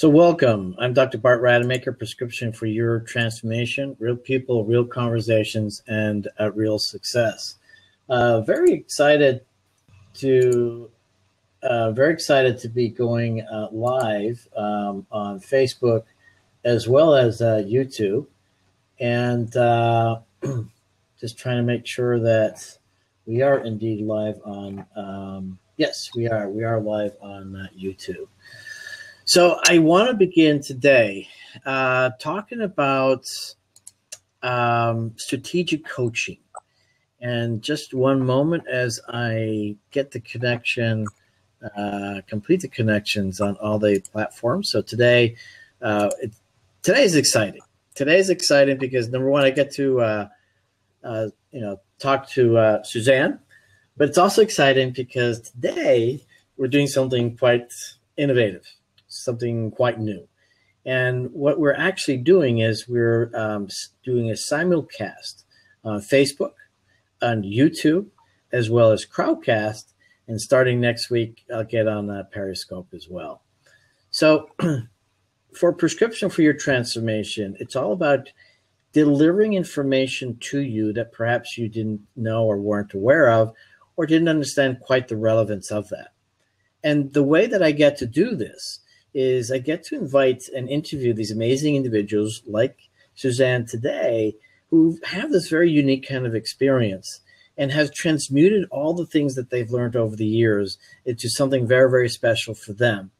So welcome. I'm Dr. Bart Rademaker, Prescription for Your Transformation, Real People, Real Conversations, and Real Success. Very excited to be going live on Facebook as well as YouTube, and just trying to make sure that we are indeed live on. Yes, we are. We are live on YouTube. So I want to begin today talking about strategic coaching. And just one moment as I get the connection, complete the connections on all the platforms. So today is exciting. Today is exciting because, number one, I get to talk to Suzanne, but it's also exciting because today we're doing something quite innovative, something quite new. And what we're actually doing is we're doing a simulcast on Facebook, on YouTube, as well as Crowdcast. And starting next week, I'll get on Periscope as well. So for Prescription for Your Transformation, it's all about delivering information to you that perhaps you didn't know or weren't aware of, or didn't understand quite the relevance of that. And the way that I get to do this is I get to invite and interview these amazing individuals like Suzanne today, who have this very unique kind of experience and has transmuted all the things that they've learned over the years into something very, very special for them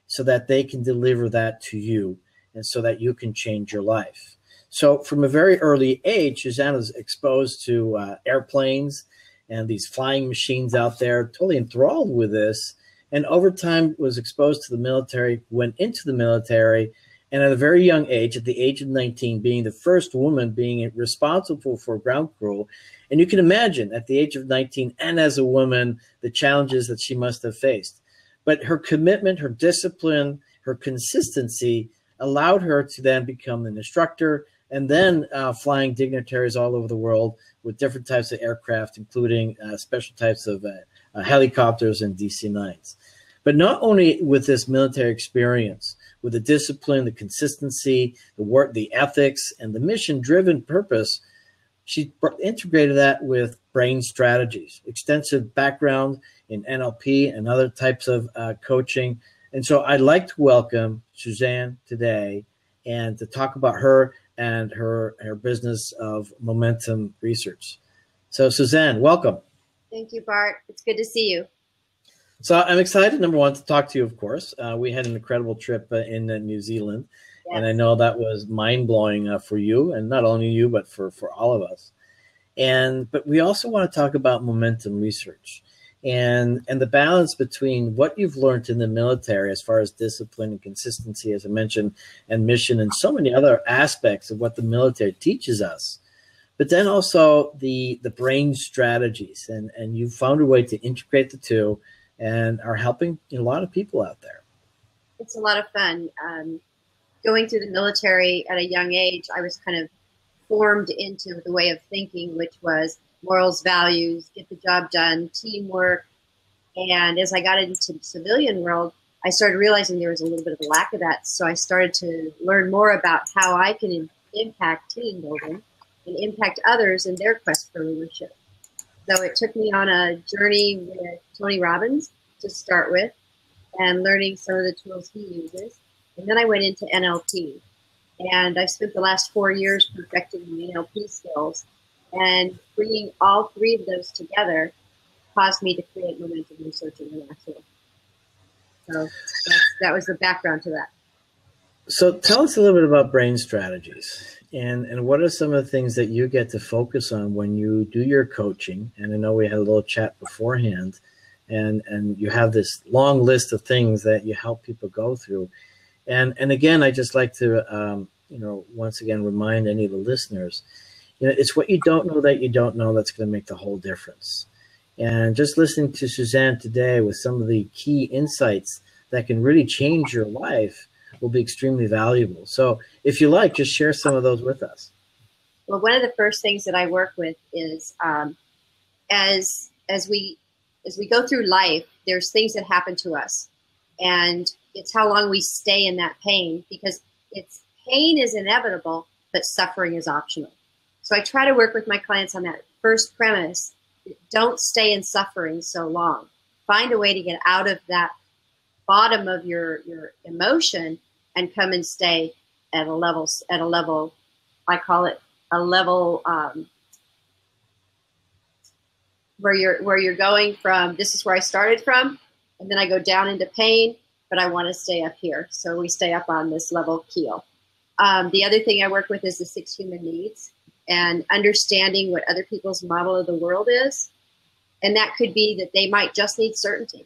so that they can deliver that to you and so that you can change your life. So from a very early age, Suzanne was exposed to airplanes and these flying machines out there, totally enthralled with this. And over time was exposed to the military, went into the military, and at a very young age, at the age of 19, being the first woman being responsible for ground crew. And you can imagine at the age of 19 and as a woman, the challenges that she must have faced. But her commitment, her discipline, her consistency allowed her to then become an instructor and then flying dignitaries all over the world with different types of aircraft, including special types of helicopters and DC-9s. But not only with this military experience, with the discipline, the consistency, the work, the ethics, and the mission-driven purpose, she integrated that with brain strategies, extensive background in NLP and other types of coaching. And so I'd like to welcome Suzanne today and to talk about her and her business of momentum research. So Suzanne, welcome. Thank you, Bart. It's good to see you. So I'm excited, number one, to talk to you, of course. We had an incredible trip in New Zealand, yes. And I know that was mind-blowing for you, and not only you, but for all of us. But we also want to talk about momentum research and the balance between what you've learned in the military as far as discipline and consistency, as I mentioned, and mission, and so many other aspects of what the military teaches us. But then also the brain strategies, and you found a way to integrate the two and are helping a lot of people out there. It's a lot of fun. Going through the military at a young age, I was kind of formed into the way of thinking, which was morals, values, get the job done, teamwork. And as I got into the civilian world, I started realizing there was a little bit of a lack of that. So I started to learn more about how I can impact team building and impact others in their quest for leadership. So it took me on a journey with Tony Robbins to start with and learning some of the tools he uses. And then I went into NLP. And I spent the last 4 years perfecting the NLP skills. And bringing all three of those together caused me to create Momentum Research International. So that was the background to that. So tell us a little bit about brain strategies. And what are some of the things that you get to focus on when you do your coaching? And I know we had a little chat beforehand, and you have this long list of things that you help people go through. And again, I just like to, once again, remind any of the listeners, it's what you don't know that you don't know that's going to make the whole difference. And just listening to Suzanne today with some of the key insights that can really change your life will be extremely valuable. So if you like, just share some of those with us. Well, one of the first things that I work with is as we go through life, there's things that happen to us. And It's how long we stay in that pain, because pain is inevitable, but suffering is optional. So I try to work with my clients on that first premise. Don't stay in suffering so long. Find a way to get out of that bottom of your emotion and come and stay at a level, I call it a level where you're going from, this is where I started from, and then I go down into pain, but I want to stay up here. So we stay up on this level keel. The other thing I work with is the 6 human needs and understanding what other people's model of the world is. And that could be that they might just need certainty,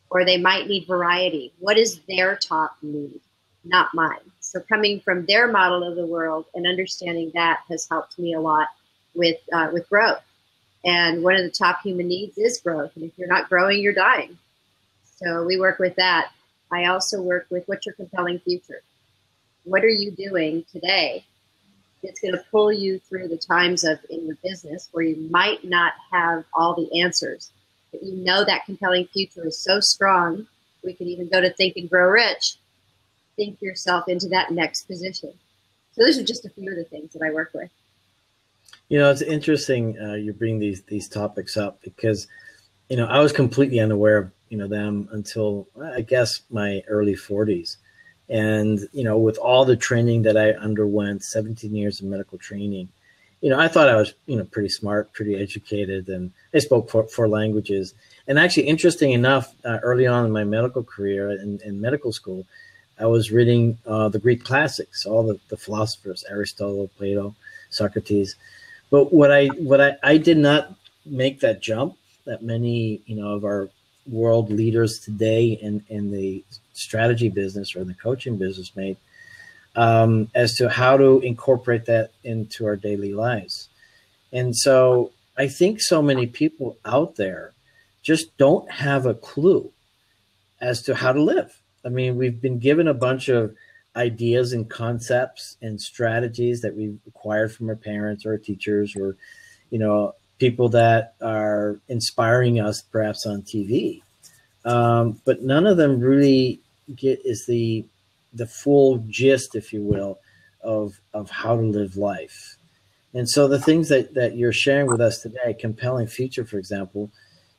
or they might need variety. What is their top need, not mine? So coming from their model of the world and understanding that has helped me a lot with growth. And one of the top human needs is growth. And if you're not growing, you're dying. So we work with that. I also work with, what's your compelling future? What are you doing today that's going to pull you through the times in your business where you might not have all the answers, but you know that compelling future is so strong? We could even go to Think and Grow Rich. Think yourself into that next position. So those are just a few of the things that I work with. You know, it's interesting you bring these topics up, because, you know, I was completely unaware of, you know, them until, I guess, my early 40s. And, you know, with all the training that I underwent, 17 years of medical training, you know, I thought I was, you know, pretty smart, pretty educated, and I spoke four languages. And actually, interesting enough, early on in my medical career in medical school, I was reading the Greek classics, all the philosophers, Aristotle, Plato, Socrates. But what I did not make that jump that many, you know, of our world leaders today in the strategy business or the coaching business made, as to how to incorporate that into our daily lives. And so I think so many people out there just don't have a clue as to how to live. I mean, we've been given a bunch of ideas and concepts and strategies that we've acquired from our parents or our teachers, or, you know, people that are inspiring us perhaps on TV. But none of them really is the full gist, if you will, of how to live life. And so the things that you're sharing with us today, compelling future, for example,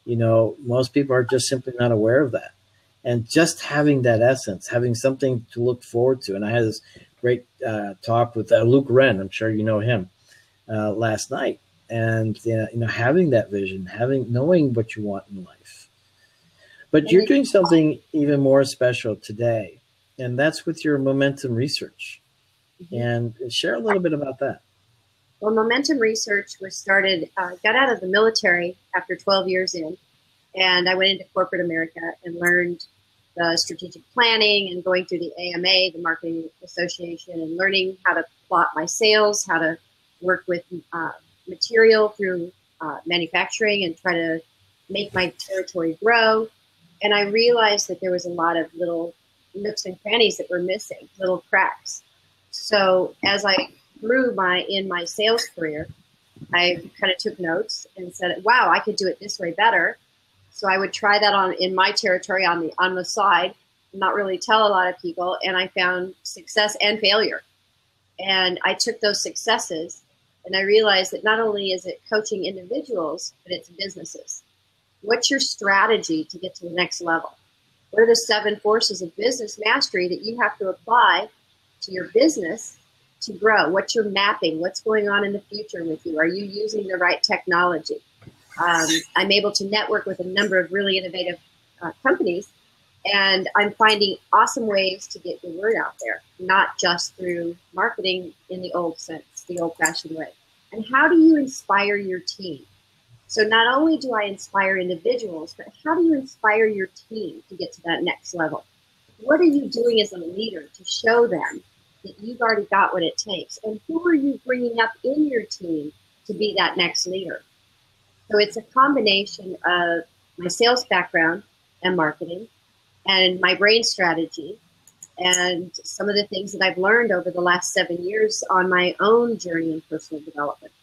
you know, most people are just simply not aware of that. And just having that essence, having something to look forward to. And I had this great talk with Luke Wren, I'm sure you know him, last night. And, you know, having that vision, knowing what you want in life. But you're doing something even more special today, and that's with your momentum research. And share a little bit about that. Well, momentum research was started, got out of the military after 12 years in, and I went into corporate America and learned the strategic planning and going through the AMA, the Marketing Association, and learning how to plot my sales, how to work with material through manufacturing and try to make my territory grow. And I realized that there was a lot of little nooks and crannies that were missing, little cracks. So as I grew in my sales career, I kind of took notes and said, wow, I could do it this way better. So I would try that in my territory on the side, not really tell a lot of people. And I found success and failure. And I took those successes and I realized that not only is it coaching individuals, but it's businesses. What's your strategy to get to the next level? What are the 7 forces of business mastery that you have to apply to your business to grow? What's your mapping? What's going on in the future with you? Are you using the right technology? I'm able to network with a number of really innovative companies, and I'm finding awesome ways to get the word out there, not just through marketing in the old sense, the old-fashioned way. And how do you inspire your team? So not only do I inspire individuals, but how do you inspire your team to get to that next level? What are you doing as a leader to show them that you've already got what it takes? And who are you bringing up in your team to be that next leader? So it's a combination of my sales background and marketing and my brain strategy and some of the things that I've learned over the last 7 years on my own journey in personal development.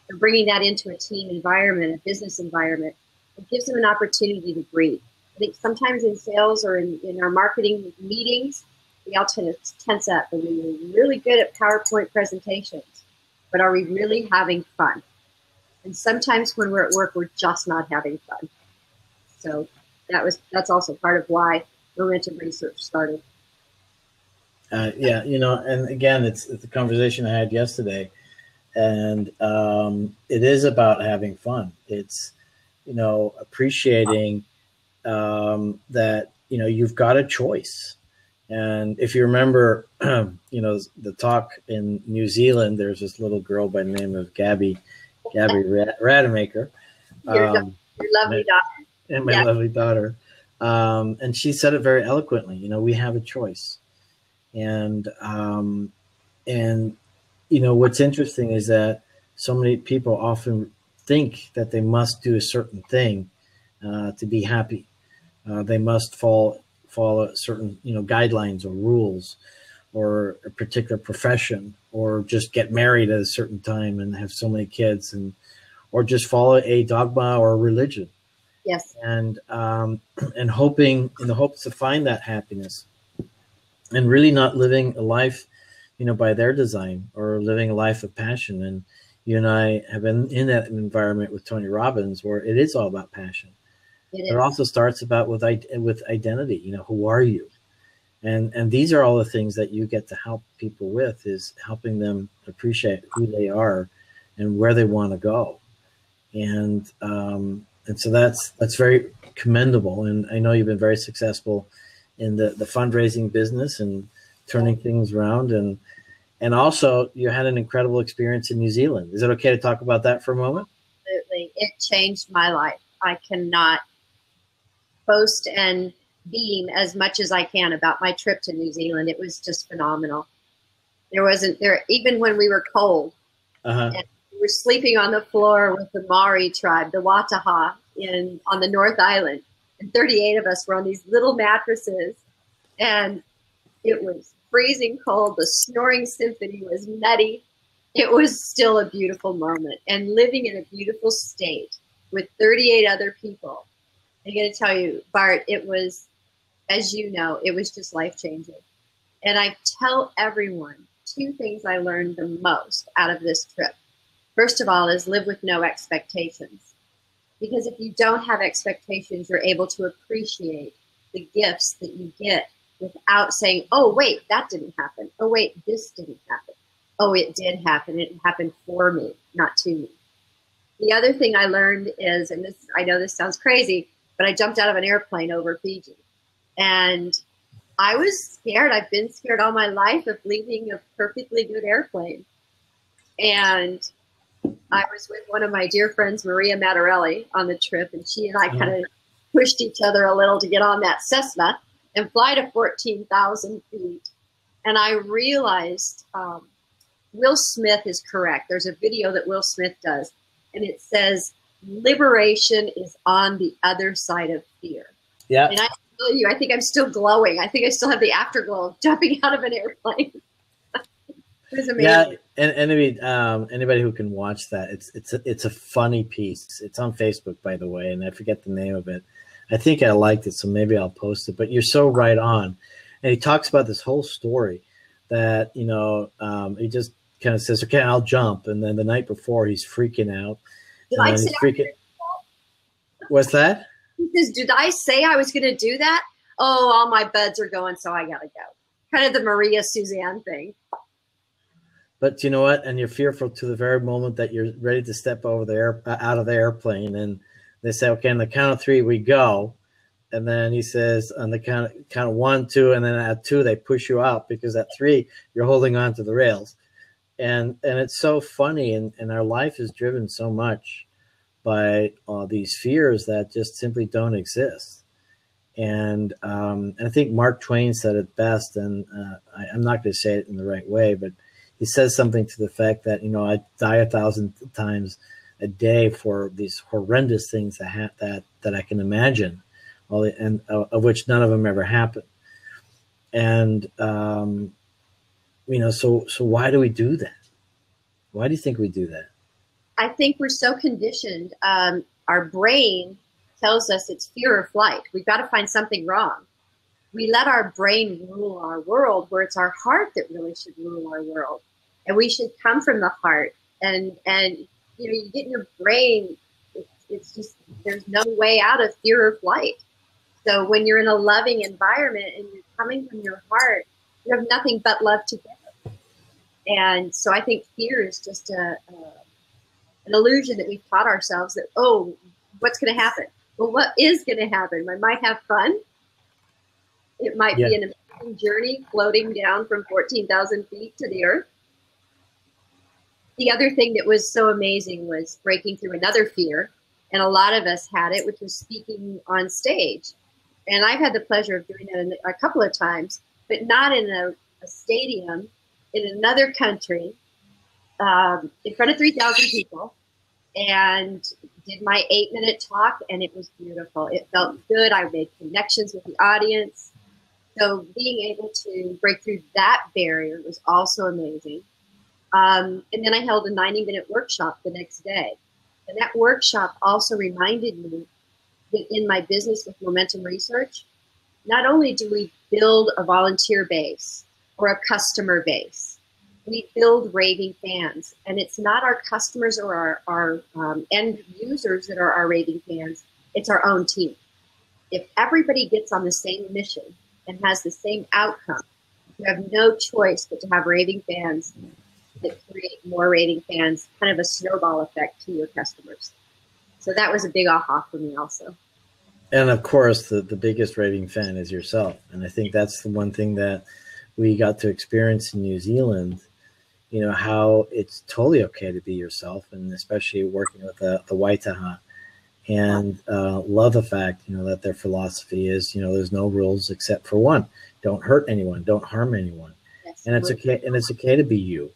So bringing that into a team environment, a business environment, it gives them an opportunity to breathe. I think sometimes in sales or in our marketing meetings, we all tend to tense up, and we're really good at PowerPoint presentations, but are we really having fun? And sometimes when we're at work, we're just not having fun. So that's also part of why momentum research started. Yeah, and again, it's the conversation I had yesterday, and it is about having fun. It's appreciating that you've got a choice. And if you remember, the talk in New Zealand, there's this little girl by the name of Gabby Rademaker, Your lovely daughter, and my lovely daughter, and she said it very eloquently. We have a choice, and what's interesting is that so many people often think that they must do a certain thing to be happy. They must follow certain guidelines or rules, or a particular profession, or just get married at a certain time and have so many kids, or just follow a dogma or a religion. Yes. And hoping, in the hopes to find that happiness, and really not living a life by their design, or living a life of passion. And you and I have been in that environment with Tony Robbins, where it is all about passion. It also starts about with identity. Who are you? And these are all the things that you get to help people with, is helping them appreciate who they are and where they want to go. And so that's very commendable. And I know you've been very successful in the fundraising business and turning things around. And also you had an incredible experience in New Zealand. Is it okay to talk about that for a moment? Absolutely. It changed my life. I cannot boast and beam as much as I can about my trip to New Zealand. It was just phenomenal. Even when we were cold, and we were sleeping on the floor with the Maori tribe, the Wataha, on the North Island, and 38 of us were on these little mattresses, and it was freezing cold. The snoring symphony was nutty. It was still a beautiful moment, and living in a beautiful state with 38 other people. I'm going to tell you, Bart, it was, as you know, it was just life-changing. And I tell everyone 2 things I learned the most out of this trip. First of all is live with no expectations. Because if you don't have expectations, you're able to appreciate the gifts that you get without saying, oh, wait, that didn't happen. Oh, wait, this didn't happen. Oh, it did happen. It happened for me, not to me. The other thing I learned is, and this, I know this sounds crazy, but I jumped out of an airplane over Fiji. And I was scared. I've been scared all my life of leaving a perfectly good airplane. And I was with one of my dear friends, Maria Mattarelli, on the trip, and she and I kind of pushed each other a little to get on that Cessna and fly to 14,000 feet. And I realized Will Smith is correct. There's a video that Will Smith does, and it says, liberation is on the other side of fear. Yeah. And I tell you, I think I'm still glowing. I think I still have the afterglow of jumping out of an airplane. It was amazing. Yeah, and anybody who can watch that, it's a funny piece. It's on Facebook, by the way, and I forget the name of it. I think I liked it, so maybe I'll post it. But you're so right on. And he talks about this whole story that, he just kind of says, okay, I'll jump. And then the night before, he's freaking out. Did I say What's that? He says, did I say I was going to do that? Oh, all my buds are going, so I got to go. Kind of the Maria Suzanne thing. But you know what? And you're fearful to the very moment that you're ready to step out of the airplane. And they say, okay, on the count of 3, we go. And then he says, on the count of 1, 2, and then at 2, they push you out, because at 3, you're holding on to the rails. And it's so funny. And our life is driven so much by these fears that just simply don't exist. And I think Mark Twain said it best, and I'm not going to say it in the right way, but he says something to the fact that, I die 1,000 times a day for these horrendous things that I can imagine, and of which none of them ever happen. And so why do we do that? Why do you think we do that? I think we're so conditioned. Our brain tells us it's fear or flight. We've got to find something wrong. We let our brain rule our world, where it's our heart that really should rule our world. And we should come from the heart. And you know, you get in your brain, it's just, there's no way out of fear or flight. So when you're in a loving environment and you're coming from your heart, you have nothing but love to give. And so I think fear is just an illusion that we've taught ourselves that, oh, what's going to happen? Well, what is going to happen? I might have fun. It might be an amazing journey floating down from 14,000 feet to the earth. The other thing that was so amazing was breaking through another fear. And a lot of us had it, which was speaking on stage. And I've had the pleasure of doing that a couple of times, but not in a stadium, in another country, in front of 3,000 people, and did my 8-minute talk, and it was beautiful. It felt good. I made connections with the audience. So being able to break through that barrier was also amazing. And then I held a 90-minute workshop the next day. And that workshop also reminded me that in my business with Momentum Research, not only do we build a volunteer base or a customer base, we build raving fans. And it's not our customers or our end users that are our raving fans, it's our own team. If everybody gets on the same mission and has the same outcome, you have no choice but to have raving fans that create more raving fans, kind of a snowball effect to your customers. So that was a big aha for me also. And of course, the biggest raving fan is yourself. And I think that's the one thing that we got to experience in New Zealand, you know, how it's totally okay to be yourself, and especially working with the Waitaha. And love the fact, you know, that their philosophy is, you know, there's no rules except for one. Don't hurt anyone. Don't harm anyone. Yes, and it's okay. And it's okay to be you.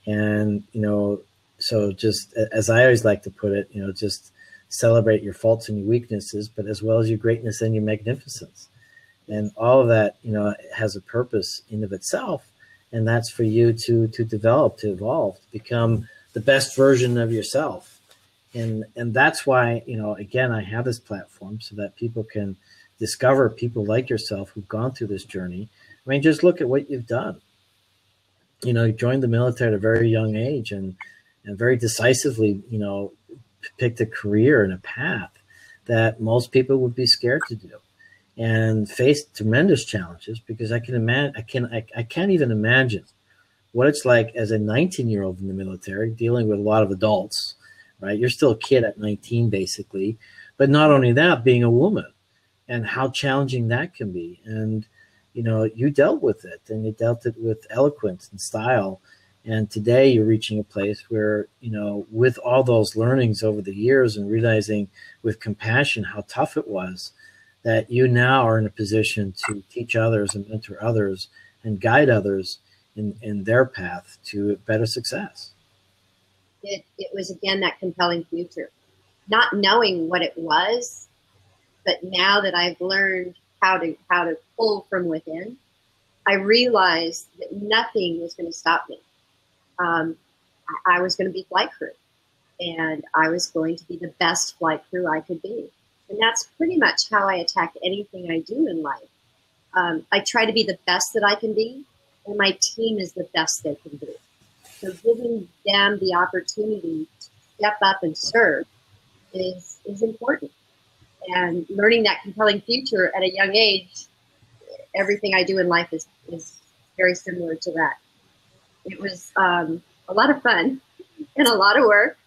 And, you know, so just as I always like to put it, you know, just celebrate your faults and your weaknesses, but as well as your greatness and your magnificence. And all of that, you know, has a purpose in of itself. And that's for you to develop, to evolve, to become the best version of yourself. And that's why, you know, again, I have this platform so that people can discover people like yourself who've gone through this journey. I mean, just look at what you've done. You know, you joined the military at a very young age and very decisively, you know, picked a career and a path that most people would be scared to do, and faced tremendous challenges, because I can't even imagine what it's like as a 19-year-old in the military dealing with a lot of adults, right? You're still a kid at 19, basically. But not only that, being a woman and how challenging that can be. And, you know, you dealt with it, and you dealt it with eloquence and style. And today you're reaching a place where, you know, with all those learnings over the years and realizing with compassion how tough it was, that you now are in a position to teach others and mentor others and guide others in their path to better success. It was, again, that compelling future. Not knowing what it was, but now that I've learned how to pull from within, I realized that nothing was going to stop me. I was going to be flight crew, and I was going to be the best flight crew I could be. And that's pretty much how I attack anything I do in life. I try to be the best that I can be, and my team is the best they can be. So giving them the opportunity to step up and serve is important. And learning that compelling future at a young age, everything I do in life is very similar to that. It was a lot of fun and a lot of work,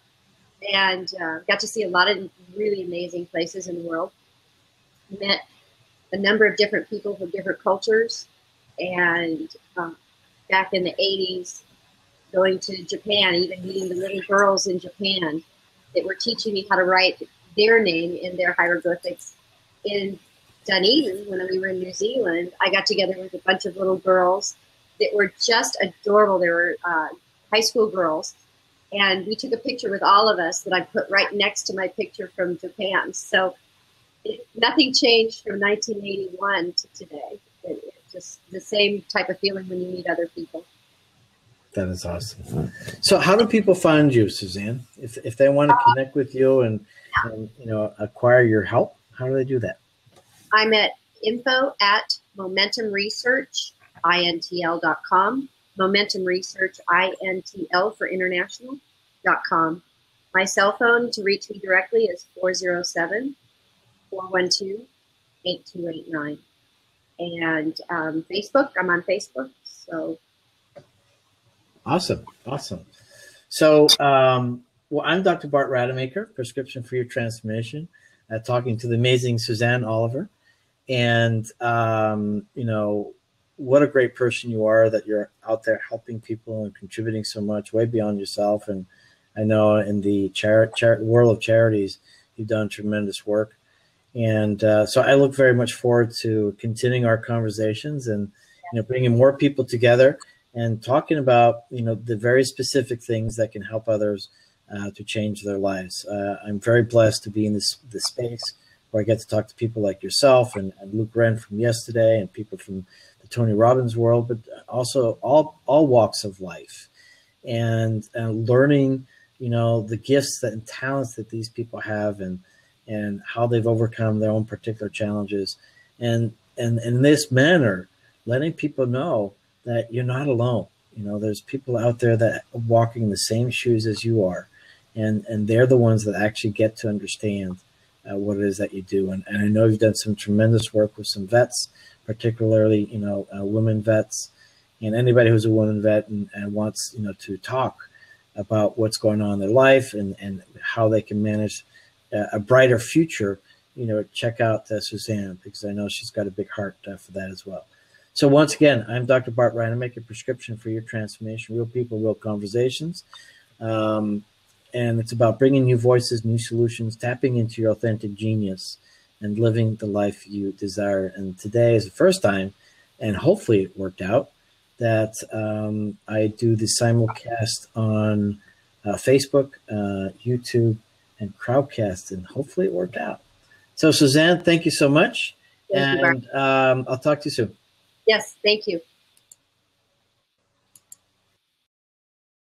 and got to see a lot of really amazing places in the world. Met a number of different people from different cultures, and back in the 80s, going to Japan, even meeting the little girls in Japan that were teaching me how to write their name in their hieroglyphics. In Dunedin, when we were in New Zealand, I got together with a bunch of little girls that were just adorable. They were high school girls. And we took a picture with all of us that I put right next to my picture from Japan. So nothing changed from 1981 to today. It's just the same type of feeling when you meet other people. That is awesome. So how do people find you, Suzanne? If they want to connect with you and you know, acquire your help, How do they do that? I'm at info@momentumresearchintl.com. Momentum Research, INTL for international.com. My cell phone to reach me directly is 407-412-8289. And Facebook, I'm on Facebook. So awesome. So, well, I'm Dr. Bart Rademaker, Prescription for Your Transformation, talking to the amazing Suzanne Oliver. And, you know, what a great person you are, that you're out there helping people and contributing so much, way beyond yourself. And I know in the world of charities, you've done tremendous work. And so I look very much forward to continuing our conversations and, you know, bringing more people together and talking about, you know, the very specific things that can help others to change their lives. I'm very blessed to be in this space where I get to talk to people like yourself and Luke Wren from yesterday, and people from the Tony Robbins world, but also all walks of life, and learning, you know, the gifts and talents that these people have, and how they've overcome their own particular challenges, and in this manner, letting people know that you're not alone. You know, there's people out there that are walking in the same shoes as you are, and they're the ones that actually get to understand what it is that you do. And I know you've done some tremendous work with some vets, particularly, you know, women vets, and anybody who's a woman vet and wants, you know, to talk about what's going on in their life and how they can manage a brighter future, you know, check out Suzanne, because I know she's got a big heart for that as well. So once again, I'm Dr. Bart Rademaker, Prescription for Your Transformation, real people, real conversations. And it's about bringing new voices, new solutions, tapping into your authentic genius, and living the life you desire. And today is the first time, and hopefully it worked out, that I do the simulcast on Facebook, YouTube, and Crowdcast, and hopefully it worked out. So Suzanne, thank you so much. Thank you, Bart. And I'll talk to you soon. Yes, thank you.